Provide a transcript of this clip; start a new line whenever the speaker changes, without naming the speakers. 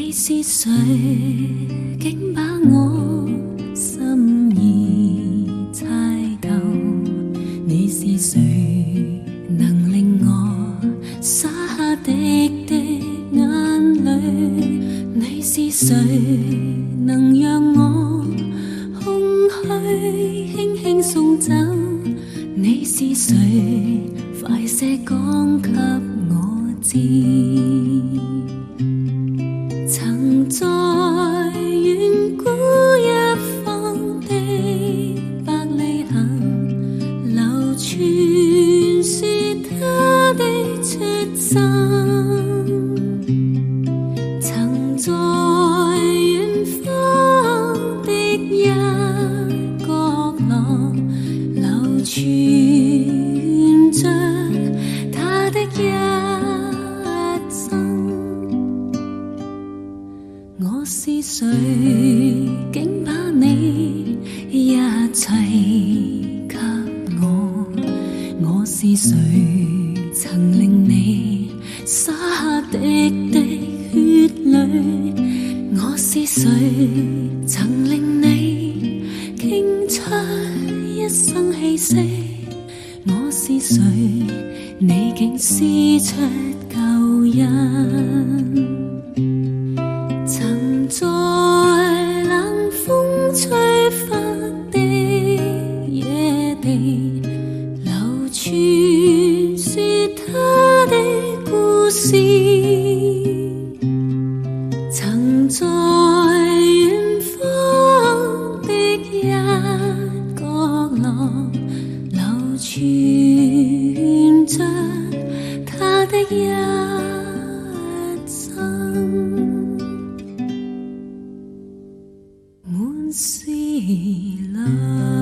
你是誰，竟把我心意猜透？你是誰，能令我灑下滴滴眼淚？你是誰，能讓我空虛輕輕送走？你是誰，快些講給我知。曾在遠古一方的百里行，流傳說他的出生。曾在遠方的一角落，流傳着他的一生。我是誰，竟把你一切給我？我是誰，曾令你灑下滴滴血淚？我是誰，曾令你傾出一生氣息？我是誰，你竟撕出舊印？曾在冷風吹拂的野地，流傳說他的故事。曾在遠方的一角落，流傳着他的一生。滿是淚。